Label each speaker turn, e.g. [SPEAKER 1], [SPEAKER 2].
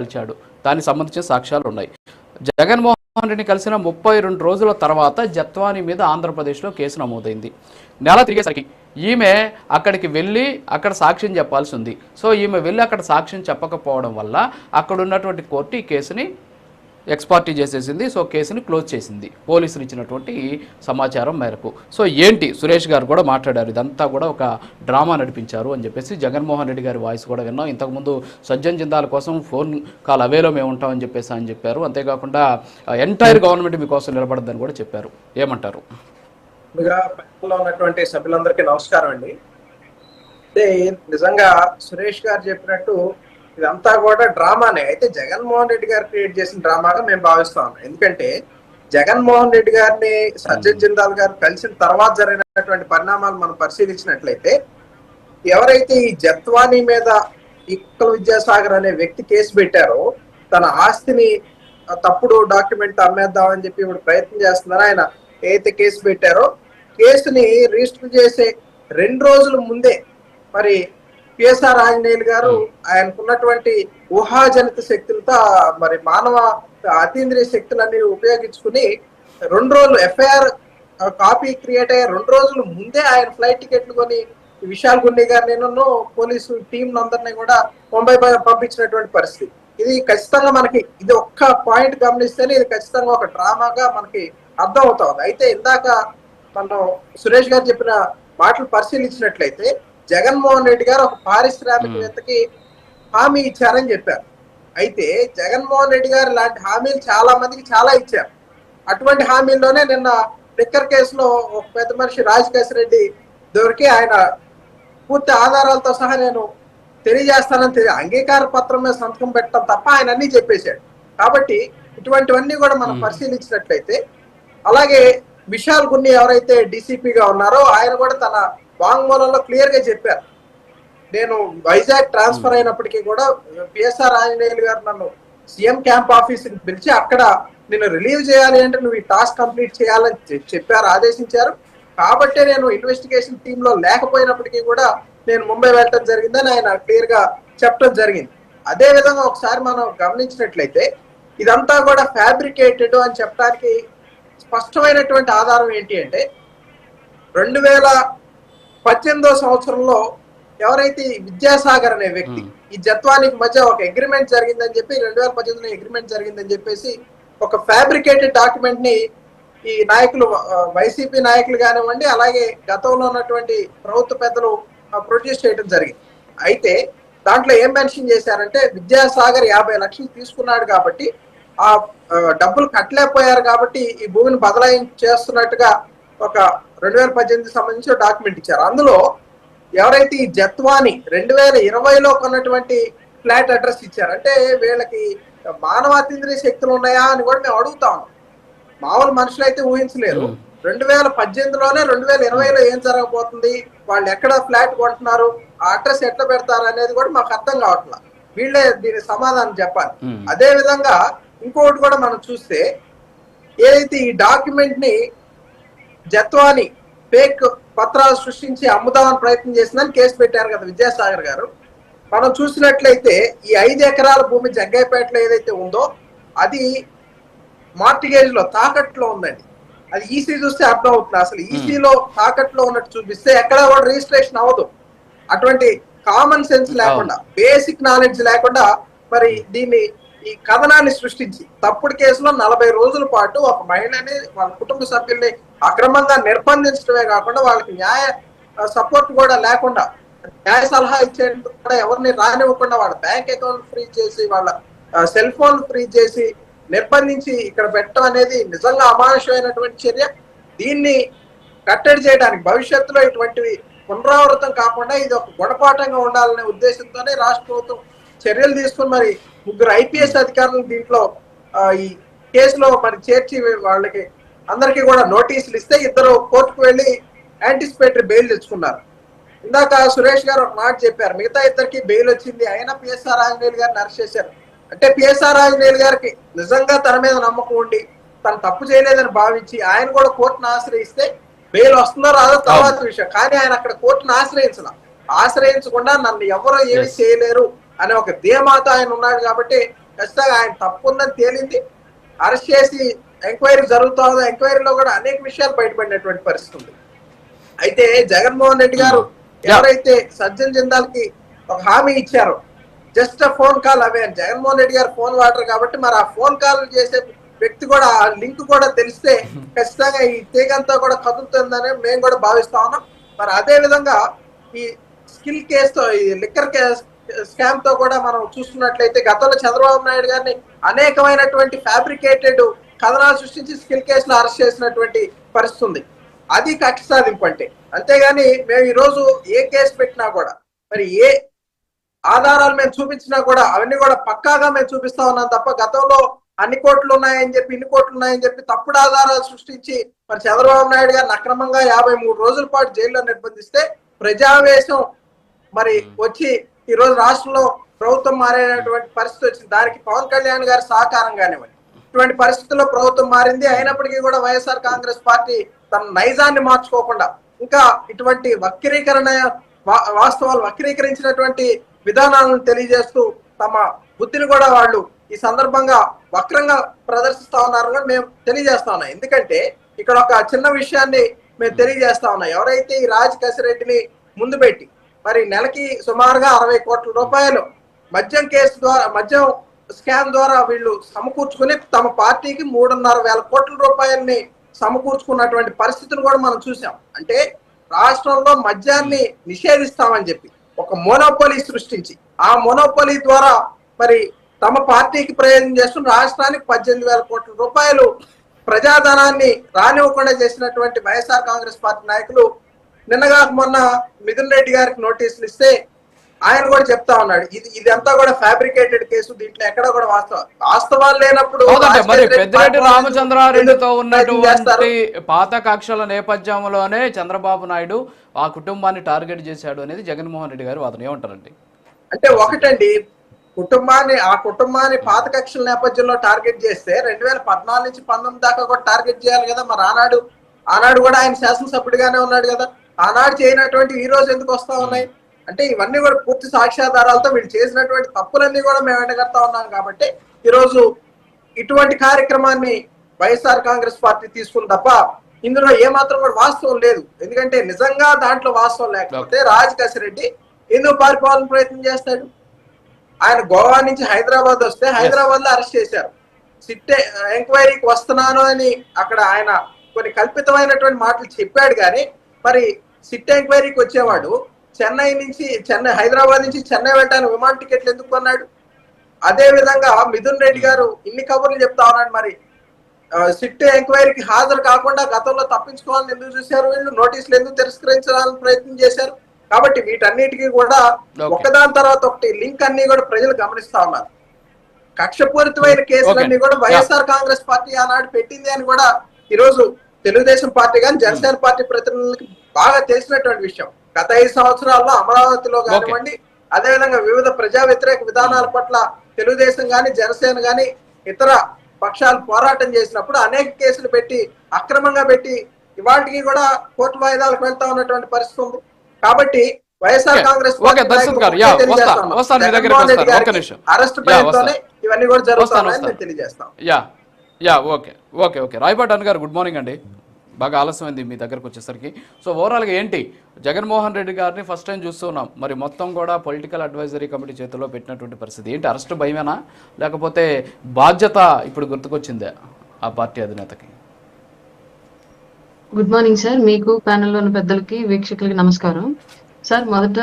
[SPEAKER 1] కాల్చాడు. దానికి సంబంధించిన సాక్ష్యాలు ఉన్నాయి. జగన్మోహన్ రెడ్డిని కలిసిన 32 రోజుల తర్వాత జత్వానీ మీద ఆంధ్రప్రదేశ్లో కేసు నమోదైంది. నెల తిరిగేసరికి ఈమె అక్కడికి వెళ్ళి అక్కడ సాక్ష్యం చెప్పాల్సి ఉంది. సో ఈమె వెళ్ళి అక్కడ సాక్ష్యం చెప్పకపోవడం వల్ల అక్కడ ఉన్నటువంటి కోర్టు ఈ కేసుని ఎక్స్పార్టీ చేసేసింది. సో కేసుని క్లోజ్ చేసింది పోలీసులు ఇచ్చినటువంటి సమాచారం మేరకు. సో ఏంటి సురేష్ గారు కూడా మాట్లాడారు, ఇదంతా కూడా ఒక డ్రామా నడిపించారు అని చెప్పేసి. జగన్మోహన్ రెడ్డి గారి వాయిస్ కూడా విన్నాం. ఇంతకుముందు సజ్జన్ జిందాల్ కోసం ఫోన్ కాల్ అవేలో మేము ఉంటామని చెప్పేసి అని చెప్పారు. అంతేకాకుండా ఎంటైర్ గవర్నమెంట్ మీకోసం నిలబడద్దని కూడా చెప్పారు. ఏమంటారు?
[SPEAKER 2] ఉన్నటువంటి సభ్యులందరికీ నమస్కారం అండి. అంటే నిజంగా సురేష్ గారు చెప్పినట్టు ఇదంతా కూడా డ్రామానే. అయితే జగన్మోహన్ రెడ్డి గారు క్రియేట్ చేసిన డ్రామాగా మేము భావిస్తాం. ఎందుకంటే జగన్మోహన్ రెడ్డి గారిని సజ్జన్ జిందాల్ గారు కలిసిన తర్వాత జరిగినటువంటి పరిణామాలు మనం పరిశీలించినట్లయితే, ఎవరైతే ఈ జత్వానీ మీద ఇక్కల విద్యాసాగర్ అనే వ్యక్తి కేసు పెట్టారో, తన ఆస్తిని తప్పుడు డాక్యుమెంట్ అమ్మేద్దామని చెప్పి ఇప్పుడు ప్రయత్నం చేస్తున్నారు. ఆయన ఏదైతే కేసు పెట్టారో కేసుని రిజిస్టర్ చేసే 2 రోజుల ముందే మరి పిఎస్ఆర్ ఆంజనేయులు గారు ఆయనకున్నటువంటి ఊహాజనిత శక్తులతో మరి మానవ అతీంద్రియ శక్తులన్నీ ఉపయోగించుకుని 2 రోజులు ఎఫ్ఐఆర్ కాపీ క్రియేట్ అయ్యే 2 రోజుల ముందే ఆయన ఫ్లైట్ టికెట్లు కొని విశాల్ గున్ని గారు నేను పోలీసు టీం అందరినీ కూడా ముంబై పంపించినటువంటి పరిస్థితి. ఇది ఖచ్చితంగా మనకి ఇది ఒక్క పాయింట్ గమనిస్తేనే ఇది ఖచ్చితంగా ఒక డ్రామాగా మనకి అర్థం అవుతుంది. అయితే ఇందాక మనం సురేష్ గారు చెప్పిన మాటలు పరిశీలించినట్లయితే, జగన్మోహన్ రెడ్డి గారు ఒక పారిశ్రామికవేత్తకి హామీ ఇచ్చారని చెప్పారు. అయితే జగన్మోహన్ రెడ్డి గారు లాంటి హామీలు చాలా మందికి చాలా ఇచ్చారు. అటువంటి హామీల్లోనే నిన్న లిక్కర్ కేసులో ఒక పెద్ద మనిషి రాజకేశ్ రెడ్డి దొరికి ఆయన పూర్తి ఆధారాలతో సహా నేను తెలియజేస్తానని అంగీకార పత్రం మీద సంతకం పెట్టడం తప్ప ఆయన అన్ని చెప్పేశాడు. కాబట్టి ఇటువంటివన్నీ కూడా మనం పరిశీలించినట్లయితే, అలాగే విశాల్ గున్ని ఎవరైతే డీసీపీగా ఉన్నారో ఆయన కూడా తన వాంగ్మూలంలో క్లియర్ గా చెప్పారు, నేను వైజాగ్ ట్రాన్స్ఫర్ అయినప్పటికీ కూడా పిఎస్ఆర్ ఆంజనేయులు గారు నన్ను సీఎం క్యాంప్ ఆఫీస్కి పిలిచి అక్కడ నేను రిలీవ్ చేయాలి అంటే నువ్వు ఈ టాస్క్ కంప్లీట్ చేయాలని చెప్పారు, ఆదేశించారు. కాబట్టే నేను ఇన్వెస్టిగేషన్ టీమ్ లో లేకపోయినప్పటికీ కూడా నేను ముంబై వెళ్ళటం జరిగిందని ఆయన క్లియర్ గా చెప్పడం జరిగింది. అదే విధంగా ఒకసారి మనం గమనించినట్లయితే ఇదంతా కూడా ఫ్యాబ్రికేటెడ్ అని చెప్పడానికి స్పష్టమైనటువంటి ఆధారం ఏంటి అంటే, 2018 సంవత్సరంలో ఎవరైతే విద్యాసాగర్ అనే వ్యక్తి ఈ జత్వానికి మధ్య ఒక అగ్రిమెంట్ జరిగిందని చెప్పి 2018లో అగ్రిమెంట్ జరిగిందని చెప్పేసి ఒక ఫ్యాబ్రికేటెడ్ డాక్యుమెంట్ ని ఈ నాయకులు వైసీపీ నాయకులు కానివ్వండి, అలాగే గతంలో ఉన్నటువంటి ప్రభుత్వ పెద్దలు ప్రొడ్యూస్ చేయడం జరిగింది. అయితే దాంట్లో ఏం మెన్షన్ చేశారంటే, విద్యాసాగర్ 50 లక్షలు తీసుకున్నాడు కాబట్టి ఆ డబ్బులు కట్టలేకపోయారు కాబట్టి ఈ భూమిని బదలాయి చేస్తున్నట్టుగా ఒక 2018 సంబంధించిన డాక్యుమెంట్ ఇచ్చారు. అందులో ఎవరైతే ఈ జత్వాని 2020లో కొన్నటువంటి ఫ్లాట్ అడ్రస్ ఇచ్చారు. అంటే వీళ్ళకి మానవాతీంద్రియ శక్తులు ఉన్నాయా అని కూడా మేము అడుగుతా ఉన్నాం. మామూలు మనుషులు అయితే ఊహించలేరు. 2018లోనే 2020లో ఏం జరగబోతుంది, వాళ్ళు ఎక్కడ ఫ్లాట్ కొంటున్నారు, ఆ అడ్రస్ ఎట్లా పెడతారు అనేది కూడా మాకు అర్థం కావట్లేదు. వీళ్ళే దీనికి సమాధానం చెప్పాలి. అదే విధంగా ఇంకొకటి కూడా మనం చూస్తే, ఏదైతే ఈ డాక్యుమెంట్ ని జత్వాని ఫేక్ పత్రాలు సృష్టించి అమ్ముదామని ప్రయత్నం చేసిందని కేసు పెట్టారు కదా విద్యాసాగర్ గారు. మనం చూసినట్లయితే ఈ 5 ఎకరాల భూమి జగ్గైపేటలో ఏదైతే ఉందో అది మార్టిగేజ్ లో తాకట్లో ఉందండి. అది ఈసీ చూస్తే అర్థం అవుతుంది. అసలు ఈసీలో తాకట్లో ఉన్నట్టు చూపిస్తే ఎక్కడా కూడా రిజిస్ట్రేషన్ అవ్వదు. అటువంటి కామన్ సెన్స్ లేకుండా, బేసిక్ నాలెడ్జ్ లేకుండా మరి దీన్ని ఈ కథనాన్ని సృష్టించి తప్పుడు కేసులో 40 రోజుల పాటు ఒక మహిళని వాళ్ళ కుటుంబ సభ్యుల్ని అక్రమంగా నిర్బంధించడమే కాకుండా వాళ్ళకి న్యాయ సపోర్ట్ కూడా లేకుండా, న్యాయ సలహా ఇచ్చేందుకు కూడా ఎవరిని రానివ్వకుండా వాళ్ళ బ్యాంక్ అకౌంట్ ఫ్రీజ్ చేసి, వాళ్ళ సెల్ ఫోన్ ఫ్రీజ్ చేసి నిర్బంధించి ఇక్కడ పెట్టడం అనేది నిజంగా అమానుషమైనటువంటి చర్య. దీన్ని కట్టడి చేయడానికి భవిష్యత్తులో ఇటువంటివి పునరావృతం కాకుండా ఇది ఒక గుణపాఠంగా ఉండాలనే ఉద్దేశంతోనే రాష్ట్ర ప్రభుత్వం చర్యలు తీసుకుని మరి 3 ఐపీఎస్ అధికారులు దీంట్లో ఈ కేసులో మరి చేర్చి వాళ్ళకి అందరికీ కూడా నోటీసులు ఇస్తే 2 కోర్టుకు వెళ్ళి యాంటిసిపేటరీ బెయిల్ తెచ్చుకున్నారు. ఇందాక సురేష్ గారు ఒక మాట చెప్పారు, మిగతా 2కి బెయిల్ వచ్చింది, అయినా పిఎస్ఆర్ ఆంజనేయులు గారిని అరెస్ట్ చేశారు. అంటే పిఎస్ఆర్ ఆంజనేయులు గారికి నిజంగా తన మీద నమ్మకం ఉండి తను తప్పు చేయలేదని భావించి ఆయన కూడా కోర్టును ఆశ్రయిస్తే బెయిల్ వస్తుందో రాదో తర్వాత విషయం. కానీ ఆయన అక్కడ కోర్టును ఆశ్రయించకుండా నన్ను ఎవరో ఏమి చేయలేరు అనే ఒక ధీమాతో ఆయన ఉన్నాడు కాబట్టి ఖచ్చితంగా ఆయన తప్పు ఉందని తేలింది, అరెస్ట్ చేసి ఎంక్వైరీ జరుగుతా ఉంది. ఎంక్వైరీలో కూడా అనేక విషయాలు బయటపడినటువంటి పరిస్థితి ఉంది. అయితే జగన్మోహన్ రెడ్డి గారు ఎవరైతే సజ్జన్ జిందాల్కి ఒక హామీ ఇచ్చారో జస్ట్ ఫోన్ కాల్ అవే అని, జగన్మోహన్ రెడ్డి గారు ఫోన్ వాడరు కాబట్టి మరి ఆ ఫోన్ కాల్ చేసే వ్యక్తి కూడా ఆ లింక్ కూడా తెలిస్తే ఖచ్చితంగా ఈ తీగంతా కూడా కదులుతుందని మేము కూడా భావిస్తా ఉన్నాం. మరి అదే విధంగా ఈ స్కిల్ కేసుతో, ఈ లిక్కర్ స్కామ్ తో కూడా మనం చూసుకున్నట్లయితే గతంలో చంద్రబాబు నాయుడు గారిని అనేకమైనటువంటి ఫ్యాబ్రికేటెడ్ కథనాలు సృష్టించి స్కిల్ కేసులో అరెస్ట్ చేసినటువంటి పరిస్థితి ఉంది. అది కక్ష సాధింపు అంటే. అంతేగాని మేము ఈ రోజు ఏ కేసు పెట్టినా కూడా, మరి ఏ ఆధారాలు మేము చూపించినా కూడా అవన్నీ కూడా పక్కాగా మేము చూపిస్తా ఉన్నాం తప్ప గతంలో అన్ని కోట్లు ఉన్నాయని చెప్పి, ఇన్ని కోట్లు ఉన్నాయని చెప్పి తప్పుడు ఆధారాలు సృష్టించి మరి చంద్రబాబు నాయుడు గారిని అక్రమంగా 53 రోజుల పాటు జైల్లో నిర్బంధిస్తే ప్రజావేశం మరి వచ్చి ఈ రోజు రాష్ట్రంలో ప్రభుత్వం మారేటువంటి పరిస్థితి వచ్చింది. దానికి పవన్ కళ్యాణ్ గారి సహకారం కానివ్వండి. ఇటువంటి పరిస్థితుల్లో ప్రభుత్వం మారింది. అయినప్పటికీ కూడా వైఎస్ఆర్ కాంగ్రెస్ పార్టీ తన నైజాన్ని మార్చుకోకుండా ఇంకా ఇటువంటి వాస్తవాలు వక్రీకరించినటువంటి విధానాలను తెలియజేస్తూ తమ బుద్ధిని కూడా వాళ్ళు ఈ సందర్భంగా వక్రంగా ప్రదర్శిస్తా ఉన్నారని మేము తెలియజేస్తా ఉన్నాం. ఎందుకంటే ఇక్కడ ఒక చిన్న విషయాన్ని మేము తెలియజేస్తా ఉన్నాం. ఎవరైతే ఈ రాజ్ కసిరెడ్డిని ముందు పెట్టి మరి నెలకి సుమారుగా 60 కోట్ల రూపాయలు మద్యం కేసు ద్వారా, మద్యం స్కామ్ ద్వారా వీళ్ళు సమకూర్చుకుని తమ పార్టీకి 3,500 కోట్ల రూపాయలని సమకూర్చుకున్నటువంటి పరిస్థితిని కూడా మనం చూసాం. అంటే రాష్ట్రంలో మద్యాన్ని నిషేధిస్తామని చెప్పి ఒక మోనోపోలీ సృష్టించి ఆ మోనోపోలీ ద్వారా మరి తమ పార్టీకి ప్రయోజనం చేస్తున్న రాష్ట్రానికి 18,000 కోట్ల రూపాయలు ప్రజాధనాన్ని రానివ్వకుండా చేసినటువంటి వైఎస్ఆర్ కాంగ్రెస్ పార్టీ నాయకులు నిన్నగా మొన్న మిథున్ రెడ్డి గారికి నోటీసులు ఇస్తే ఆయన కూడా చెప్తా ఉన్నాడు ఇదంతా కూడా ఫ్యాబ్రికేటెడ్ కేసు, దీంట్లో ఎక్కడ కూడా వాస్తవాలు లేనప్పుడు
[SPEAKER 1] మరి పెద్దిరెడ్డి రామచంద్రారెడ్డితో ఉన్నటువంటి పాత కక్షల నేపథ్యంలోనే చంద్రబాబు నాయుడు ఆ కుటుంబాన్ని టార్గెట్ చేశాడు అనేది జగన్మోహన్ రెడ్డి గారు వాదన. ఏమంటారండి?
[SPEAKER 2] అంటే ఒకటండి, ఆ కుటుంబాన్ని పాత కక్షల నేపథ్యంలో టార్గెట్ చేస్తే 2014 నుంచి 19 దాకా కూడా టార్గెట్ చేయాలి కదా. మరి ఆనాడు కూడా ఆయన శాసనసభ్యుడిగానే ఉన్నాడు కదా. ఆనాడు చేయనటువంటి ఈ రోజు ఎందుకు వస్తా ఉన్నాయి అంటే ఇవన్నీ కూడా పూర్తి సాక్ష్యాధారాలతో వీళ్ళు చేసినటువంటి తప్పులన్నీ కూడా మేము ఎండగడతా ఉన్నాం. కాబట్టి ఈరోజు ఇటువంటి కార్యక్రమాన్ని వైఎస్ఆర్ కాంగ్రెస్ పార్టీ తీసుకుని తప్ప ఇందులో ఏమాత్రం కూడా వాస్తవం లేదు. ఎందుకంటే నిజంగా దాంట్లో వాస్తవం లేకపోతే రాజ్ కసిరెడ్డి ఎందుకు పారిపోవాలని ప్రయత్నం చేస్తాడు? ఆయన గోవా నుంచి హైదరాబాద్ వస్తే హైదరాబాద్ లో అరెస్ట్ చేశారు. సిట్ ఎంక్వైరీకి వస్తున్నాను అని అక్కడ ఆయన కొన్ని కల్పితమైనటువంటి మాటలు చెప్పాడు. కానీ మరి సిట్ ఎంక్వైరీకి వచ్చేవాడు హైదరాబాద్ నుంచి చెన్నై వెళ్ళడానికి విమాన టికెట్లు ఎందుకు కొన్నాడు? అదే విధంగా మిథున్ రెడ్డి గారు ఇన్ని కబుర్లు చెప్తా ఉన్నాడు. మరి సిట్ ఎంక్వైరీకి హాజరు కాకుండా గతంలో తప్పించుకోవాలని ఎందుకు చూశారు? వీళ్ళు నోటీసులు ఎందుకు తిరస్కరించాలని ప్రయత్నం చేశారు? కాబట్టి వీటన్నిటికీ కూడా ఒకదాని తర్వాత ఒకటి లింక్ అన్ని కూడా ప్రజలు గమనిస్తా ఉన్నారు. కక్షపూరితమైన కేసులన్నీ కూడా వైఎస్ఆర్ కాంగ్రెస్ పార్టీ ఆనాడు పెట్టింది అని కూడా ఈరోజు తెలుగుదేశం పార్టీ కానీ జనసేన పార్టీ ప్రతినిధులకి బాగా తెలిసినటువంటి విషయం. గత 5 సంవత్సరాల్లో అమరావతిలో కానివ్వండి, అదేవిధంగా వివిధ ప్రజా వ్యతిరేక విధానాల పట్ల తెలుగుదేశం కానీ జనసేన కానీ ఇతర పక్షాలు పోరాటం చేసినప్పుడు అనేక కేసులు పెట్టి అక్రమంగా పెట్టి ఇవాటికి కూడా కోర్టు వాయిదాలకు వెళ్తా ఉన్నటువంటి పరిస్థితి ఉంది. కాబట్టి వైఎస్ఆర్ కాంగ్రెస్ అరెస్ట్ భయంతోనే ఇవన్నీ కూడా జరుగుతాయని తెలియజేస్తాం.
[SPEAKER 1] రాయపాటి గారు గుడ్ మార్నింగ్ అండి. బాగా ఆలస్యమైంది మీ దగ్గరకు వచ్చేసరికి. సో ఓవరాల్గా ఏంటి, జగన్మోహన్ రెడ్డి గారిని ఫస్ట్ టైం చూస్తున్నాం, మరి మొత్తం కూడా పొలిటికల్ అడ్వైజరీ కమిటీ చేతిలో పెట్టినటువంటి పరిస్థితి ఏంటి? అరెస్ట్ భయమేనా లేకపోతే బాధ్యత ఇప్పుడు గుర్తుకొచ్చిందే ఆ పార్టీ అధినేతకి?
[SPEAKER 3] గుడ్ మార్నింగ్ సార్, మీకు ప్యానెల్లో ఉన్న పెద్దలకి వీక్షకులకి నమస్కారం సార్. మొదట